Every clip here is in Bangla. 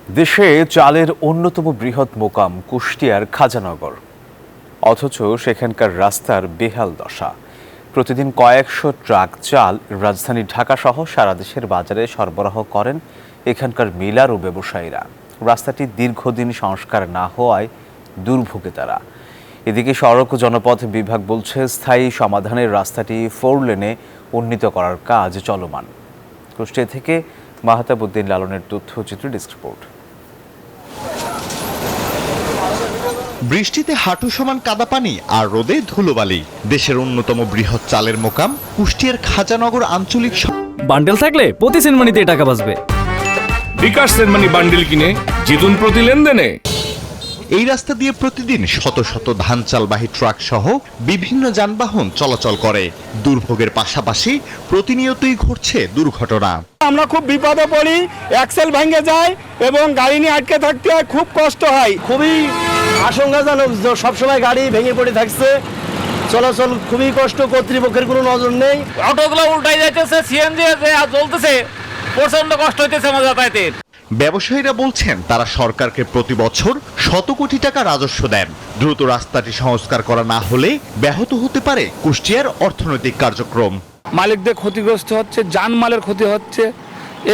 দেশে চালের অন্যতম বৃহৎ মোকাম কুষ্টিয়ার খাজানগর, অথচ সেখানকার রাস্তার বেহাল দশা। প্রতিদিন কয়েকশো ট্রাক চাল রাজধানী ঢাকা সহ সারা দেশের বাজারে সরবরাহ করেন এখানকার মিলার ও ব্যবসায়ীরা। রাস্তাটি দীর্ঘদিন সংস্কার না হওয়ায় দুর্ভোগে তারা। এদিকে সড়ক ও জনপথ বিভাগ বলছে স্থায়ী সমাধানের রাস্তাটি 4 লেনে উন্নীত করার কাজ চলমান। কুষ্টিয়া থেকে মাহতাবউদ্দিন লালনের তথ্যচিত্র ডেস্ক রিপোর্ট। বৃষ্টিতে হাঁটু সমান কাদা পানি আর রোদে ধুলোবালি। দেশের অন্যতম বৃহৎ চালের মোকাম কুষ্টিয়ার খাজানগর আঞ্চলিক বান্ডেল থাকলে প্রতি সেনমানিতে টাকা বাঁচবে। বিকাশ সেনমানি বান্ডেল কিনে জিতুন প্রতি লেনদেনে। এই রাস্তা দিয়ে প্রতিদিন শত শত ধান চালবাহী ট্রাক সহ বিভিন্ন যানবাহন চলাচল করে। দুর্ভোগের পাশাপাশি প্রতিনিয়তই ঘটছে দুর্ঘটনা। আমরা খুব বিপদে পড়ি, অ্যাক্সেল ভেঙে যায় এবং গাড়ি নিয়ে আটকে থাকতে হয়, খুব কষ্ট হয়। খুবই আশঙ্কাজনক, সবসময় গাড়ি ভেঙে পড়ে থাকছে, চলাচল খুবই কষ্ট, কর্তৃপক্ষের কোনো নজর নেই। অটোগুলো উল্টাই যাইতেছে, সিএনজি জ্বলতেছে, প্রচন্ড কষ্ট হইতেছে আমার যাতায়াতের। ব্যবসায়ীরা বলছেন তারা সরকারকে প্রতি বছর শত কোটি টাকা রাজস্ব দেন। দ্রুত রাস্তাটি সংস্কার করা না হলে ব্যাহত হতে পারে কুষ্টিয়ার অর্থনৈতিক কার্যক্রম। মালিকদের ক্ষতিগ্রস্ত হচ্ছে, জানমালের ক্ষতি হচ্ছে,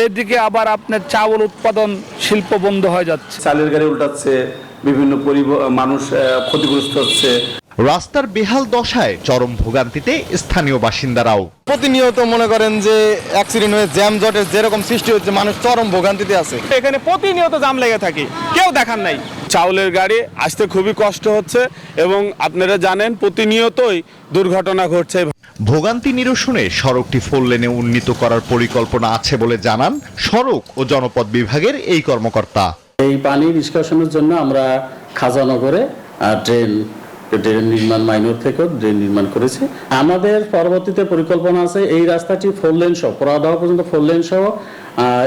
এদিকে আবার আপনার চাউল উৎপাদন শিল্প বন্ধ হয়ে যাচ্ছে। চালের গাড়ি উল্টাচ্ছে, বিভিন্ন মানুষ ক্ষতিগ্রস্ত হচ্ছে। রাস্তার বেহাল দশায় চরম ভোগান্তিতে স্থানীয় বাসিন্দারাও। প্রতিনিয়ত মনে করেন যে অ্যাক্সিডেন্ট হয়ে জ্যাম জটের যেরকম সৃষ্টি হচ্ছে, মানুষ চরম ভোগান্তিতে আছে। এখানে প্রতিনিয়ত জাম লেগে থাকে, কেউ দেখার নাই। চাউলের গাড়ি আসতে খুবই কষ্ট হচ্ছে এবং আপনারা জানেন প্রতিনিয়তই দুর্ঘটনা ঘটছে। ভোগান্তি নিরসনে সড়কটি 4 লেনে উন্নীত করার পরিকল্পনা আছে বলে জানান সড়ক ও জনপথ বিভাগের এই কর্মকর্তা। এই পানি নিষ্কাশনের জন্য আমরা খাজানগরে ড্রেন নির্মাণ, মাইনর থেকেও ড্রেন নির্মাণ করেছি। আমাদের পরবর্তীতে পরিকল্পনা আছে এই রাস্তাটি 4 লেন সহ, পরাদাহ পর্যন্ত 4 লেন সহ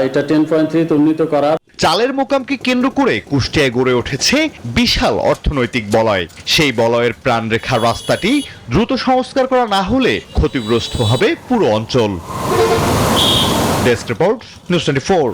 এটা 10.3 উন্নীত করা। চালের মোকামকে কেন্দ্র করে কুষ্টিয়ায় গড়ে উঠেছে বিশাল অর্থনৈতিক বলয়। সেই বলয়ের প্রাণরেখা রাস্তাটি দ্রুত সংস্কার করা না হলে ক্ষতিগ্রস্ত হবে পুরো অঞ্চল। Desk report, news 24।